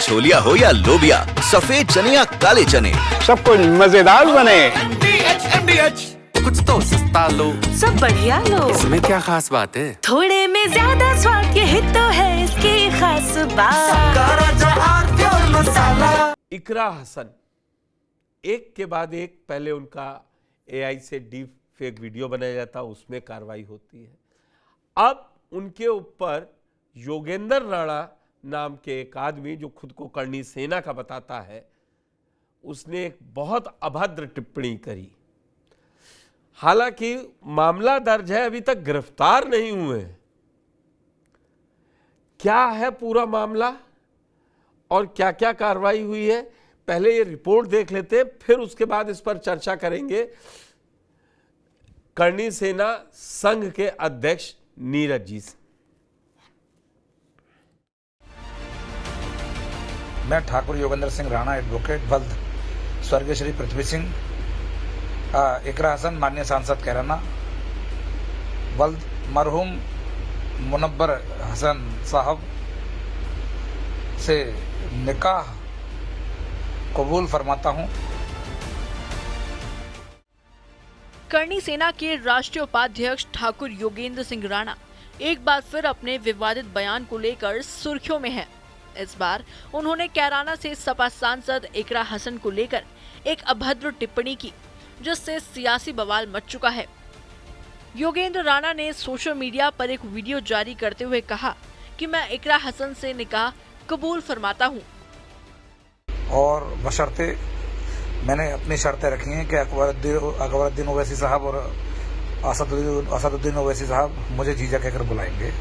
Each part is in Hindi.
छोलिया हो या लोबिया, सफेद चने या काले चने, सब कुछ मजेदार बने। कुछ तो सस्ता लो, सब बढ़िया लो। इसमें क्या खास बात है? थोड़े में ज्यादा स्वाद, यही तो है इसकी खास बात। इकरा हसन, एक के बाद एक पहले उनका एआई से डीप फेक वीडियो बनाया जाता, उसमें कार्रवाई होती है। अब उनके ऊपर योगेंद्र राणा नाम के एक आदमी जो खुद को करणी सेना का बताता है, उसने एक बहुत अभद्र टिप्पणी करी। हालांकि मामला दर्ज है, अभी तक गिरफ्तार नहीं हुए। क्या है पूरा मामला और क्या क्या कार्रवाई हुई है, पहले ये रिपोर्ट देख लेते हैं, फिर उसके बाद इस पर चर्चा करेंगे करणी सेना संघ के अध्यक्ष नीरज जी से। मैं ठाकुर योगेंद्र सिंह राणा, एडवोकेट बल्द, स्वर्गीय श्री पृथ्वी सिंह, इकरा हसन माननीय सांसद कैराना, बल्द मरहूम मुनव्वर हसन साहब से निकाह कबूल फरमाता हूं। करणी सेना के राष्ट्रीय उपाध्यक्ष ठाकुर योगेंद्र सिंह राणा एक बार फिर अपने विवादित बयान को लेकर सुर्खियों में हैं। इस बार उन्होंने कैराना से सपा सांसद इकरा हसन को लेकर एक अभद्र टिप्पणी की, जिससे सियासी बवाल मच चुका है। योगेंद्र राणा ने सोशल मीडिया पर एक वीडियो जारी करते हुए कहा कि मैं इकरा हसन से निकाह कबूल फरमाता हूं। और बशर्ते मैंने अपनी शर्तें रखी हैं कि अकबरुद्दीन ओवैसी साहब और असदुद्दीन ओवैसी साहब मुझे जीजा कहकर बुलाएंगे।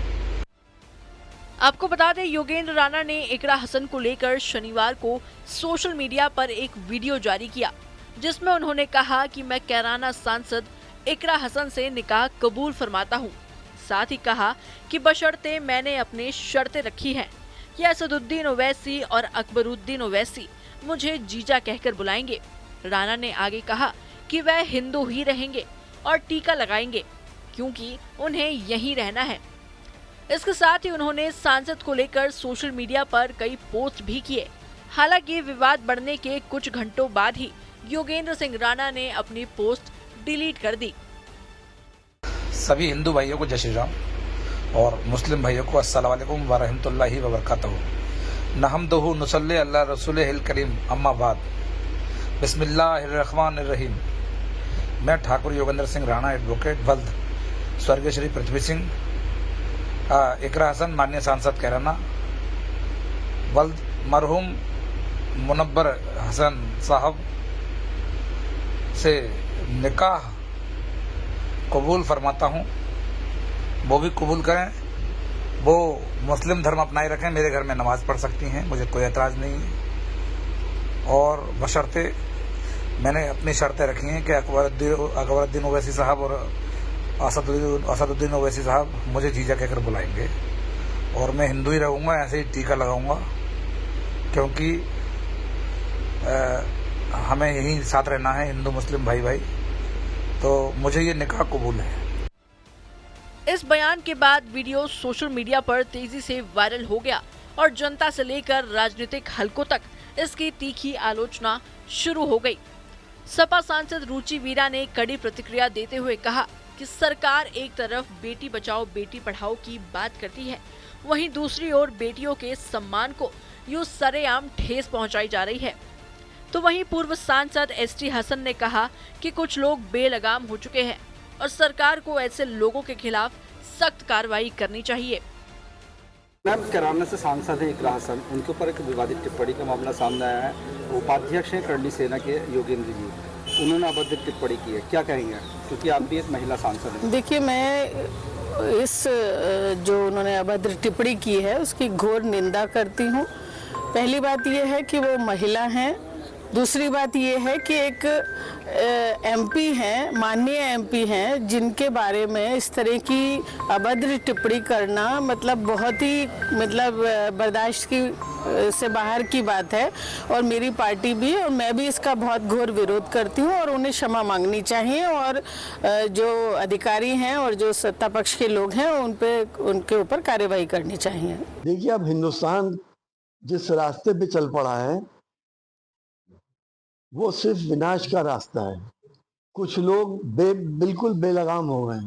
आपको बता दें, योगेंद्र राणा ने इकरा हसन को लेकर शनिवार को सोशल मीडिया पर एक वीडियो जारी किया, जिसमें उन्होंने कहा कि मैं कैराना सांसद इकरा हसन से निकाह कबूल फरमाता हूं। साथ ही कहा कि बशर्ते मैंने अपनी शर्तें रखी हैं कि असदुद्दीन ओवैसी और अकबरुद्दीन ओवैसी मुझे जीजा कहकर बुलाएंगे। राणा ने आगे कहा कि वह हिंदू ही रहेंगे और टीका लगाएंगे, क्योंकि उन्हें यहीं रहना है। इसके साथ ही उन्होंने सांसद को लेकर सोशल मीडिया पर कई पोस्ट भी किए। हालांकि विवाद बढ़ने के कुछ घंटों बाद ही योगेंद्र सिंह राणा ने अपनी पोस्ट डिलीट कर दी। सभी हिंदू भाइयों को जय श्री राम और मुस्लिम भाइयों को अस्सलाम वालेकुम व रहमतुल्लाहि व बरकातहू। नहमदुहु नुसल्ली अला रसूलिहिल करीम, अम्मा बाद, बिस्मिल्लाहिर्रहमानिर्रहीम। मैं ठाकुर योगेंद्र सिंह राणा, एडवोकेट बल्द, स्वर्गीय श्री पृथ्वी सिंह, इकरा हसन माननीय सांसद कैराना, बल्द मरहूम मुनव्वर हसन साहब से निकाह कबूल फरमाता हूं। वो भी कबूल करें, वो मुस्लिम धर्म अपनाए रखें, मेरे घर में नमाज पढ़ सकती हैं, मुझे कोई एतराज़ नहीं है। और बशर्ते मैंने अपनी शर्तें रखी हैं कि अकबरुद्दीन ओवैसी साहब और असदुद्दीन ओवैसी साहब मुझे जीजा कहकर बुलाएंगे और मैं हिंदू ही रहूँगा, ऐसे ही टीका लगाऊंगा, क्योंकि हमें यहीं साथ रहना है, हिंदू मुस्लिम भाई भाई। तो मुझे ये निकाह कबूल है। इस बयान के बाद वीडियो सोशल मीडिया पर तेजी से वायरल हो गया और जनता से लेकर राजनीतिक हलकों तक इसकी तीखी आलोचना शुरू हो गई। सपा सांसद रुचि वीरा ने कड़ी प्रतिक्रिया देते हुए कहा कि सरकार एक तरफ बेटी बचाओ बेटी पढ़ाओ की बात करती है, वहीं दूसरी ओर बेटियों के सम्मान को यूं सरेआम ठेस पहुंचाई जा रही है। तो वहीं पूर्व सांसद एसटी हसन ने कहा कि कुछ लोग बेलगाम हो चुके हैं और सरकार को ऐसे लोगों के खिलाफ सख्त कार्रवाई करनी चाहिए। मैम, कैराना से सांसद है इकरा हसन, उनके ऊपर एक विवादित टिप्पणी का मामला सामने आया है। उपाध्यक्ष हैं करणी सेना के योगेंद्र जी, उन्होंने अभद्र टिप्पणी की है, क्या कहेंगे? क्योंकि आप भी एक महिला सांसद हैं। देखिए, मैं इस जो उन्होंने अभद्र टिप्पणी की है उसकी घोर निंदा करती हूँ। पहली बात यह है कि वो महिला हैं, दूसरी बात ये है कि एक एमपी हैं, माननीय एमपी हैं, जिनके बारे में इस तरह की अभद्र टिप्पणी करना मतलब बहुत ही बर्दाश्त की से बाहर की बात है। और मेरी पार्टी भी और मैं भी इसका बहुत घोर विरोध करती हूँ और उन्हें क्षमा मांगनी चाहिए और जो अधिकारी हैं और जो सत्ता पक्ष के लोग हैं उनके ऊपर कार्रवाई करनी चाहिए। देखिए, अब हिंदुस्तान जिस रास्ते पे चल पड़ा है वो सिर्फ विनाश का रास्ता है। कुछ लोग बिल्कुल बेलगाम हो गए,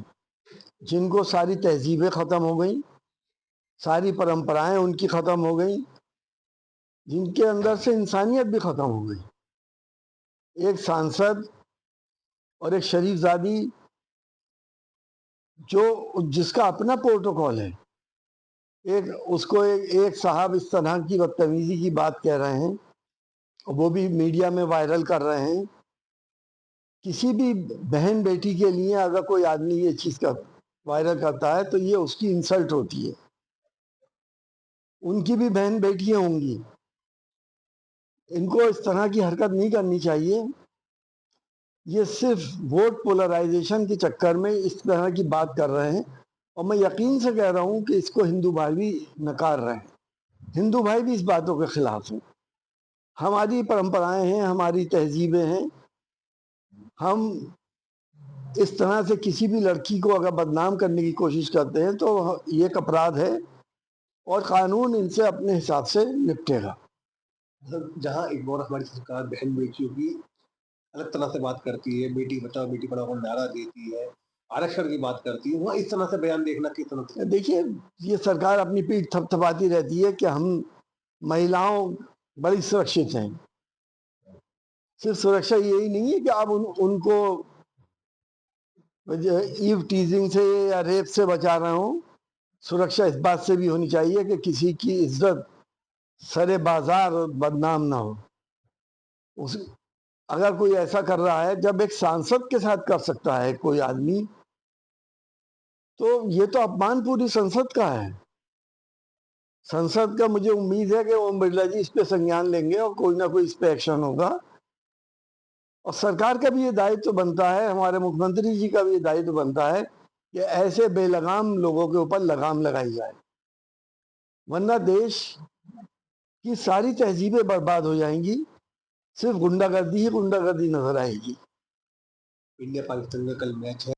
जिनको सारी तहजीबें खत्म हो गई, सारी परंपराएं उनकी खत्म हो गई, जिनके अंदर से इंसानियत भी खत्म हो गई। एक सांसद और एक शरीफजादी जिसका अपना प्रोटोकॉल है, एक साहब इस तरह की बदतमीजी की बात कह रहे हैं और वो भी मीडिया में वायरल कर रहे हैं। किसी भी बहन बेटी के लिए अगर कोई आदमी ये चीज का वायरल करता है तो ये उसकी इंसल्ट होती है। उनकी भी बहन बेटियां होंगी, इनको इस तरह की हरकत नहीं करनी चाहिए। ये सिर्फ वोट पोलराइजेशन के चक्कर में इस तरह की बात कर रहे हैं और मैं यकीन से कह रहा हूं कि इसको हिंदू भाई भी नकार रहे हैं। हिंदू भाई भी इस बातों के खिलाफ हैं। हमारी परंपराएं हैं, हमारी तहजीबें हैं। हम इस तरह से किसी भी लड़की को अगर बदनाम करने की कोशिश करते हैं तो ये एक अपराध है और कानून इनसे अपने हिसाब से निपटेगा। जहाँ एक बार हमारी सरकार बहन बेटियों की अलग तरह से बात करती है, बेटी बचाओ बेटी पढ़ाओ का नारा देती है, आरक्षण की बात करती है, वहाँ इस तरह से बयान देखना किस तरह से? देखिए, ये सरकार अपनी पीठ थपथपाती रहती है कि हम महिलाओं बड़ी सुरक्षित हैं। सिर्फ सुरक्षा यही नहीं है कि आप उनको ईव टीजिंग से या रेप से बचा रहे हो। सुरक्षा इस बात से भी होनी चाहिए कि किसी की इज्जत सरे बाजार बदनाम ना हो। अगर कोई ऐसा कर रहा है, जब एक सांसद के साथ कर सकता है कोई आदमी, तो ये तो अपमान पूरी संसद का है। संसद का मुझे उम्मीद है कि ओम बिरला जी इस पे संज्ञान लेंगे और कोई ना कोई इस पे एक्शन होगा। और सरकार का भी ये दायित्व बनता है, हमारे मुख्यमंत्री जी का भी ये दायित्व बनता है कि ऐसे बेलगाम लोगों के ऊपर लगाम लगाई जाए, वरना देश की सारी तहजीबें बर्बाद हो जाएंगी। सिर्फ गुंडागर्दी ही गुंडागर्दी नजर आएगी। इंडिया पाकिस्तान का कल मैच है।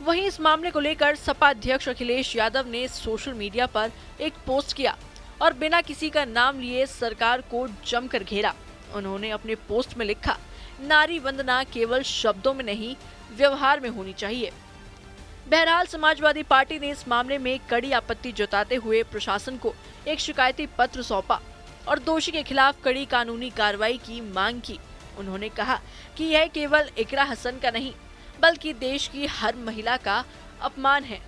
वहीं इस मामले को लेकर सपा अध्यक्ष अखिलेश यादव ने सोशल मीडिया पर एक पोस्ट किया और बिना किसी का नाम लिए सरकार को जमकर घेरा। उन्होंने अपने पोस्ट में लिखा, नारी वंदना केवल शब्दों में नहीं व्यवहार में होनी चाहिए। बहरहाल समाजवादी पार्टी ने इस मामले में कड़ी आपत्ति जताते हुए प्रशासन को एक शिकायती पत्र सौंपा और दोषी के खिलाफ कड़ी कानूनी कार्रवाई की मांग की। उन्होंने कहा कि यह केवल इकरा हसन का नहीं बल्कि देश की हर महिला का अपमान है।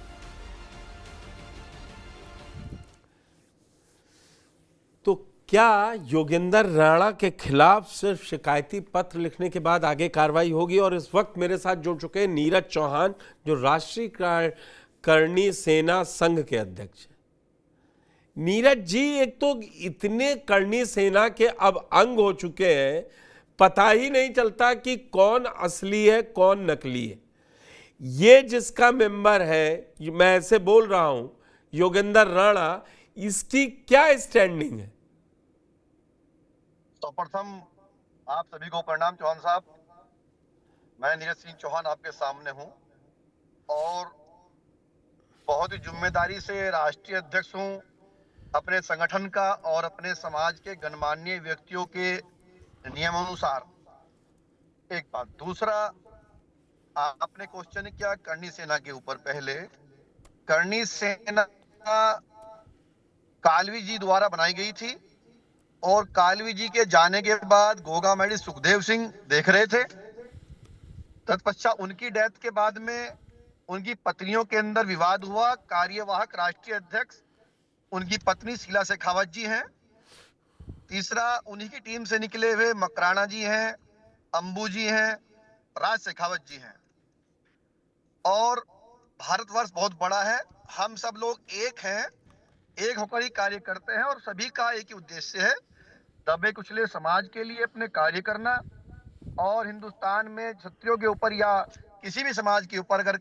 तो क्या योगेंद्र राणा के खिलाफ सिर्फ शिकायती पत्र लिखने के बाद आगे कार्रवाई होगी? और इस वक्त मेरे साथ जुड़ चुके हैं नीरज चौहान, जो राष्ट्रीय करणी सेना संघ के अध्यक्ष हैं। नीरज जी, एक तो इतने करणी सेना के अब अंग हो चुके हैं, पता ही नहीं चलता कि कौन असली है कौन नकली है। ये जिसका मेंबर है, मैं ऐसे बोल रहा हूं, योगेंद्र राणा, इसकी क्या स्टैंडिंग है? तो प्रथम आप सभी को प्रणाम चौहान साहब। मैं नीरज सिंह चौहान आपके सामने हूं और बहुत ही जिम्मेदारी से राष्ट्रीय अध्यक्ष हूं अपने संगठन का और अपने समाज के गणमान्य व्यक्तियों के नियमानुसार। एक बात। दूसरा, आपने क्वेश्चन किया करणी सेना के ऊपर। पहले करणी सेना कालवी जी द्वारा बनाई गई थी और कालवी जी के जाने के बाद गोगा मेडी सुखदेव सिंह देख रहे थे। तत्पश्चात उनकी डेथ के बाद में उनकी पत्नियों के अंदर विवाद हुआ। कार्यवाहक राष्ट्रीय अध्यक्ष उनकी पत्नी शीला शेखावत जी हैं। तीसरा, उन्हीं की टीम से निकले हुए मकराना जी हैं, अंबू जी हैं, राज शेखावत जी हैं। और भारतवर्ष बहुत बड़ा है, हम सब लोग एक हैं, एक होकर ही कार्य करते हैं और सभी का एक ही उद्देश्य है, दबे कुचले समाज के लिए अपने कार्य करना और हिंदुस्तान में क्षत्रियों के ऊपर या किसी भी समाज के ऊपर अगर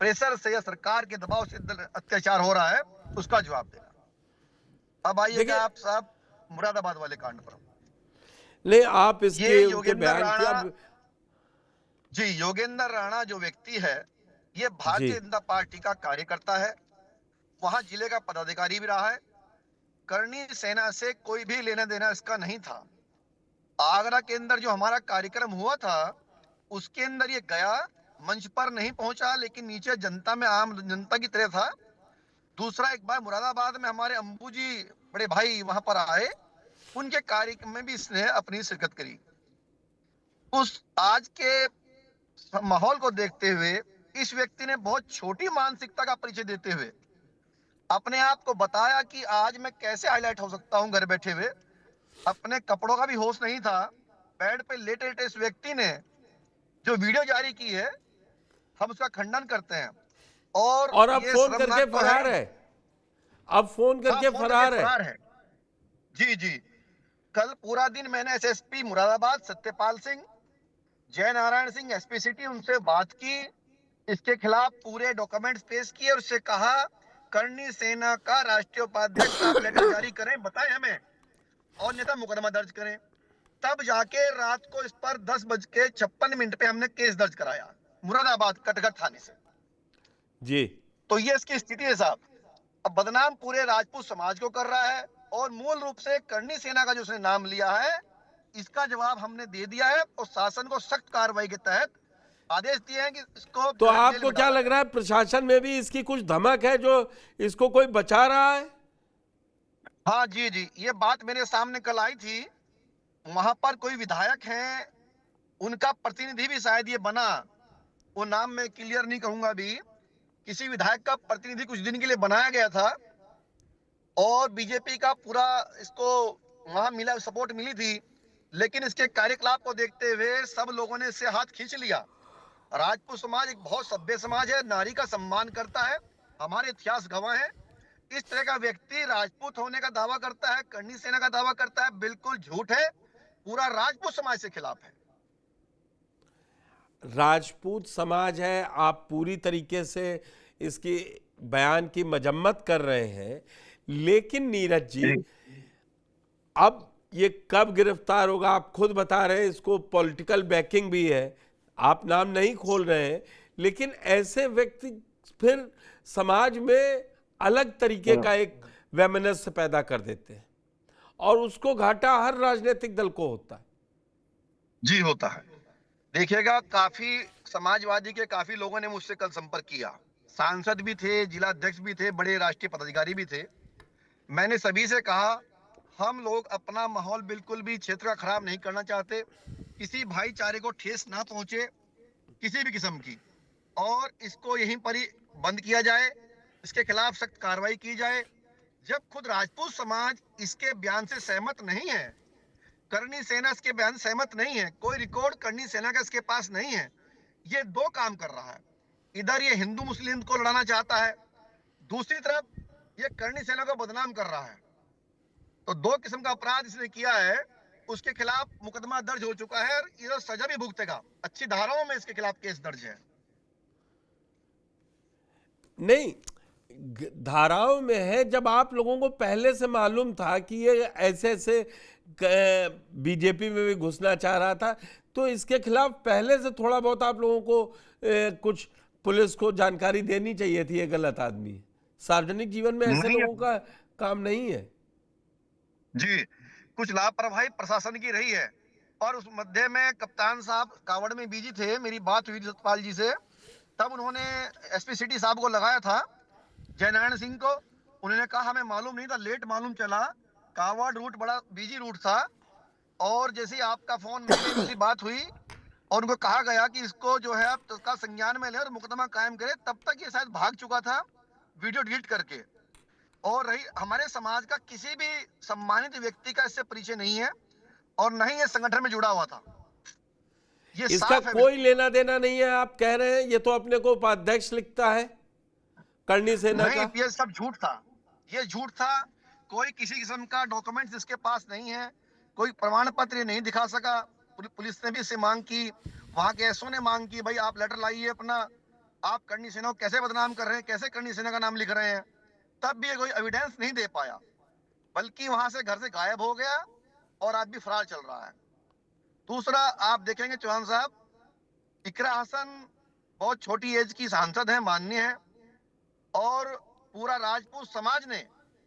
प्रेशर से या सरकार के दबाव से अत्याचार हो रहा है उसका जवाब देना। अब आइएगा आप साहब मुरादाबाद वाले कांड पर। ले आप इसके योगेंद्र बयान राणा जी, योगेंद्र राणा जो व्यक्ति है ये भारतीय जनता पार्टी का कार्यकर्ता है, वहां जिले का पदाधिकारी भी रहा है, करनी सेना से कोई भी लेना देना इसका नहीं था। आगरा के अंदर जो हमारा कार्यक्रम हुआ था उसके अंदर ये गया, मंच पर नहीं पहुंचा, लेकिन नीचे जनता में आम जनता की तरह था। दूसरा, एक बार मुरादाबाद में हमारे अंबू जी बड़े भाई वहां पर आए, उनके कार्यक्रम में भी इसने अपनी शिरकत करी। उस आज के माहौल को देखते हुए इस व्यक्ति ने बहुत छोटी मानसिकता का परिचय देते हुए अपने आप को बताया कि आज मैं कैसे हाईलाइट हो सकता हूं घर बैठे हुए। अपने कपड़ों का भी होश नहीं था। बेड पे लेटे लेटे इस व्यक्ति ने जो वीडियो जारी की है, हम उसका खंडन करते हैं। और अब फोन करके फरार है। अब फोन करके फरार है। जी जी। कल पूरा दिन मैंने एसएसपी मुरादाबाद सत्यपाल सिंह, जय नारायण सिंह एसपी सिटी, उनसे बात की, इसके खिलाफ पूरे डॉक्यूमेंट्स पेश किए और उससे कहा करनी सेना का राष्ट्रीय उपाध्यक्ष आप लेटर जारी करें, बताएं हमें, और नेता मुकदमा दर्ज करें। तब जाके रात को इस पर 10:56 पे हमने केस दर्ज कराया मुरादाबाद कटघर थाने से। जी। तो ये इसकी स्थिति है साहब। अब बदनाम पूरे राजपूत समाज को कर रहा है और मूल रूप से करनी सेना का जो उसने नाम लिया है, इसका जवाब हमने दे दिया है और शासन को सख्त कार्रवाई के तहत आदेश दिए हैं कि इसको। तो आपको क्या लग रहा है, प्रशासन में भी इसकी कुछ धमक है जो इसको कोई बचा रहा है? हाँ जी जी, ये बात मेरे सामने कल आई थी। वहां पर कोई विधायक हैं, उनका प्रतिनिधि भी शायद ये बना, वो नाम मैं क्लियर नहीं कहूंगा अभी। किसी विधायक का प्रतिनिधि कुछ दिन के लिए बनाया गया था और बीजेपी का पूरा इसको वहां मिला, सपोर्ट मिली थी, लेकिन इसके कार्यकलाप को देखते हुए सब लोगों ने इससे हाथ खींच लिया। राजपूत समाज एक बहुत सभ्य समाज है, नारी का सम्मान करता है, हमारे इतिहास गवाह है। इस तरह का व्यक्ति राजपूत होने का दावा करता है, करनी सेना का दावा करता है, बिल्कुल झूठ है, पूरा राजपूत समाज से खिलाफ है। राजपूत समाज है, आप पूरी तरीके से इसकी बयान की मजम्मत कर रहे हैं, लेकिन नीरज जी अब ये कब गिरफ्तार होगा? आप खुद बता रहे हैं इसको पॉलिटिकल बैकिंग भी है, आप नाम नहीं खोल रहे हैं, लेकिन ऐसे व्यक्ति फिर समाज में अलग तरीके का एक वैमनस्य पैदा कर देते हैं और उसको घाटा हर राजनीतिक दल को होता है। जी होता है। देखिएगा, काफी समाजवादी के काफी लोगों ने मुझसे कल संपर्क किया, सांसद भी थे, जिला अध्यक्ष भी थे, बड़े राष्ट्रीय पदाधिकारी भी थे। मैंने सभी से कहा हम लोग अपना माहौल बिल्कुल भी क्षेत्र का खराब नहीं करना चाहते, किसी भाईचारे को ठेस ना पहुंचे किसी भी किस्म की, और इसको यहीं पर ही बंद किया जाए, इसके खिलाफ सख्त कार्रवाई की जाए। जब खुद राजपूत समाज इसके बयान से सहमत नहीं है, करनी सेना इसके बयान से सहमत नहीं है, कोई रिकॉर्ड करनी सेना का इसके पास नहीं है, ये दो काम कर रहा है। इधर ये हिंदू मुस्लिम को लड़ाना चाहता है, दूसरी तरफ ये करनी सेना को बदनाम कर रहा है। तो दो किस्म का अपराध इसने किया है, उसके खिलाफ मुकदमा दर्ज हो चुका है और ये सजा भी भुगतेगा। अच्छी धाराओं में इसके खिलाफ केस दर्ज है। नहीं, धाराओं में है। जब आप लोगों को पहले से मालूम था कि ये ऐसे ऐसे बीजेपी में भी घुसना चाह रहा था, तो इसके खिलाफ पहले से थोड़ा बहुत आप लोगों को कुछ पुलिस को जानकारी देनी चाहिए थी। ये गलत आदमी है, सार्वजनिक जीवन में ऐसे लोगों का काम नहीं है। जी, कुछ लापरवाही प्रशासन की रही है और उस मध्य में कप्तान साहब कावड़ में बिजी थे। मेरी बात हुई सतपाल जी से, तब उन्होंने एसपी सिटी साहब को लगाया था, जयनारायण सिंह को। उन्होंने कहा हमें मालूम नहीं था, लेट मालूम चला, कावड़ रूट बड़ा बिजी रूट था, और जैसे ही आपका फोन में बात हुई और उनको कहा गया कि इसको जो है आप उसका संज्ञान में ले और मुकदमा कायम करे, तब तक ये शायद भाग चुका था वीडियो डिलीट करके। और रही हमारे समाज का किसी भी सम्मानित व्यक्ति का इससे परिचय नहीं है और न ही ये संगठन में जुड़ा हुआ था। ये इसका कोई लेना देना नहीं है आप कह रहे हैं? ये तो अपने को उपाध्यक्ष लिखता है करनी सेना का। ये सब झूठ था, ये झूठ था। कोई किसी किस्म का डॉक्यूमेंट्स इसके पास नहीं है, कोई प्रमाण पत्र ये नहीं दिखा सका। पुलिस ने भी इससे मांग की, वहां के एसओ ने मांग की, भाई आप लेटर लाइए अपना, आप करनी सेना को कैसे बदनाम कर रहे हैं, कैसे करनी सेना का नाम लिख रहे हैं। तब भी कोई एविडेंस नहीं दे पाया, बल्कि वहां से घर से गायब हो गया और आज भी फरार चल रहा है। दूसरा, आप देखेंगे चौहान साहब, इकरा हसन बहुत छोटी एज की सांसद है, माननीय है, और पूरा राजपूत समाज ने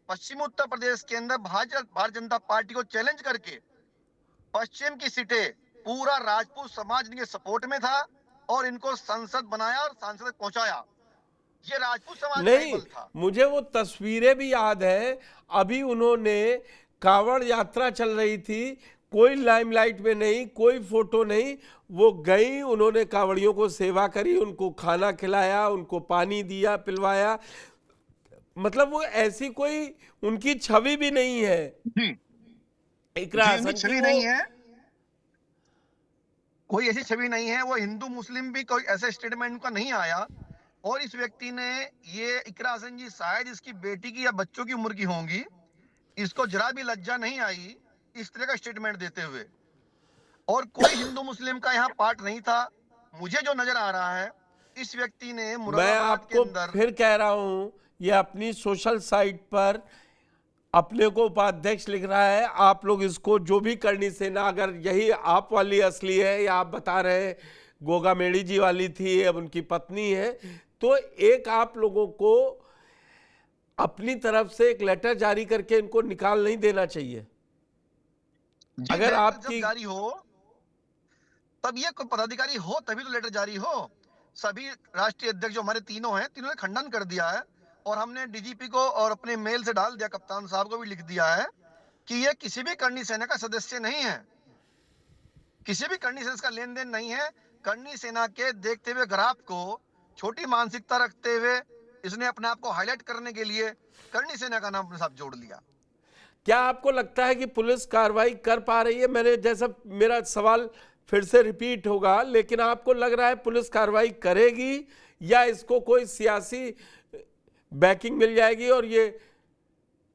पश्चिमी उत्तर प्रदेश के अंदर भारतीय जनता पार्टी को चैलेंज करके पश्चिम की सीटें पूरा राजपूत समाज इनके सपोर्ट में था और इनको संसद बनाया और सांसद तक पहुंचाया। ये राजपूत समाज नहीं, था। मुझे वो तस्वीरें भी याद है। अभी उन्होंने कांवड़ यात्रा चल रही थी, कोई लाइमलाइट में नहीं, कोई फोटो नहीं, वो गई, उन्होंने कांवड़ियों को सेवा करी, उनको खाना खिलाया, उनको पानी दिया, पिलवाया। मतलब वो ऐसी कोई उनकी छवि भी नहीं है। इकरा हसन की छवि नहीं है, कोई ऐसी छवि नहीं है। वो हिंदू मुस्लिम भी कोई ऐसा स्टेटमेंट का नहीं आया। और इस व्यक्ति ने, ये इकरा हसन जी शायद इसकी बेटी की या बच्चों की उम्र की होंगी, इसको जरा भी लज्जा नहीं आई इस तरह का स्टेटमेंट देते हुए। और कोई हिंदू मुस्लिम का यहाँ पार्ट नहीं था। मुझे जो नजर आ रहा है, इस व्यक्ति ने मैं आपको फिर कह रहा हूं, ये अपनी सोशल साइट पर अपने को उपाध्यक्ष लिख रहा है। आप लोग इसको जो भी करनी सेना, अगर यही आप वाली असली है या आप बता रहे हैं गोगा मेड़ी जी वाली थी, अब उनकी पत्नी है, तो एक आप लोगों को अपनी तरफ से एक लेटर जारी करके इनको निकाल नहीं देना चाहिए। अगर आपकी जारी हो तब ये कोई पदाधिकारी हो तभी तो लेटर जारी हो। सभी राष्ट्रीय अध्यक्ष जो हमारे तीनों हैं, तीनों ने खंडन कर दिया है और हमने डीजीपी को और अपने मेल से डाल दिया, कप्तान साहब को भी लिख दिया है कि ये किसी भी करनी सेना का सदस्य नहीं है, किसी भी करनी सेना का लेन देन नहीं है। करनी सेना के देखते हुए ग्राफ को छोटी मानसिकता रखते हुए इसने अपने आप को हाईलाइट करने के लिए करनी सेना का नाम अपने साथ जोड़ लिया। क्या आपको लगता है कि पुलिस कार्रवाई कर पा रही है? मैंने जैसा, मेरा सवाल फिर से रिपीट होगा, लेकिन आपको लग रहा है पुलिस कार्रवाई करेगी या इसको कोई सियासी बैकिंग मिल जाएगी और ये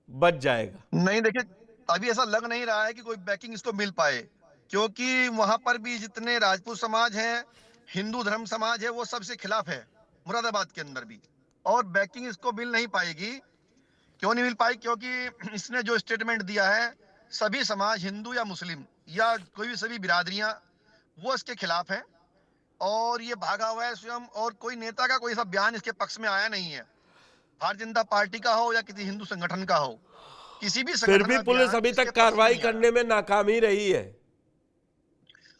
बच जाएगा? नहीं, देखिए अभी ऐसा लग नहीं रहा है कि कोई बैकिंग इसको मिल पाए, क्योंकि वहां पर भी जितने राजपूत समाज हैं, हिंदू धर्म समाज है, वो सबसे खिलाफ है मुरादाबाद के अंदर भी, और बैकिंग इसको मिल नहीं पाएगी। क्यों नहीं मिल पाई? क्योंकि इसने जो स्टेटमेंट दिया है, सभी समाज, हिंदू या मुस्लिम या कोई भी सभी बिरादरियां, वो इसके खिलाफ है और ये भागा हुआ है स्वयं। और कोई नेता का कोई सा बयान इसके पक्ष में आया नहीं है, भारतीय जनता पार्टी का हो या किसी हिंदू संगठन का हो, किसी भी संगठन। फिर भी पुलिस अभी तक कार्रवाई करने में नाकाम ही रही है।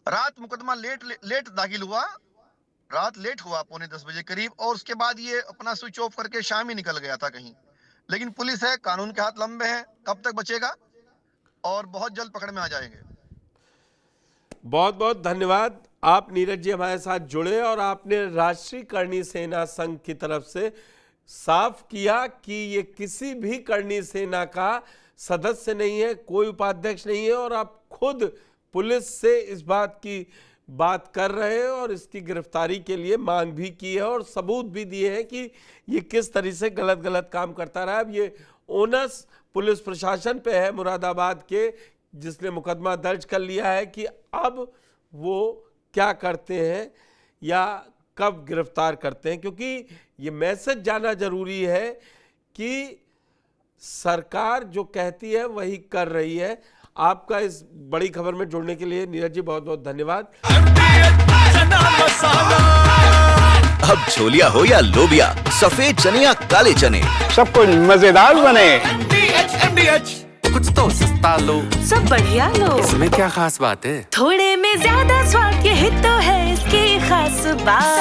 रात मुकदमा लेट दाखिल हुआ, रात लेट हुआ 9:45 बजे करीब, और उसके बाद ये अपना स्विच ऑफ करके शाम ही निकल गया था कहीं। लेकिन पुलिस है, कानून के हाथ लंबे हैं, कब तक बचेगा, और बहुत जल्द पकड़ में आ जाएंगे। बहुत बहुत धन्यवाद, आप नीरज जी हमारे साथ जुड़े और आपने राष्ट्रीय करणी सेना संघ की तरफ से साफ किया कि ये किसी भी करणी सेना का सदस्य नहीं है, कोई उपाध्यक्ष नहीं है, और आप खुद पुलिस से इस बात की बात कर रहे हैं और इसकी गिरफ्तारी के लिए मांग भी की है और सबूत भी दिए हैं कि ये किस तरह से गलत काम करता रहा। अब ये ओनस पुलिस प्रशासन पे है मुरादाबाद के, जिसने मुकदमा दर्ज कर लिया है, कि अब वो क्या करते हैं या कब गिरफ्तार करते हैं, क्योंकि ये मैसेज जाना जरूरी है कि सरकार जो कहती है वही कर रही है। आपका इस बड़ी खबर में जुड़ने के लिए नीरज जी बहुत बहुत धन्यवाद। अब छोलिया हो या लोबिया, सफेद चने या काले चने, सब कुछ मजेदार बने। कुछ तो सस्ता लो, सब बढ़िया लो। इसमें क्या खास बात है? थोड़े में ज्यादा स्वाद, यही तो है इसकी खास बात।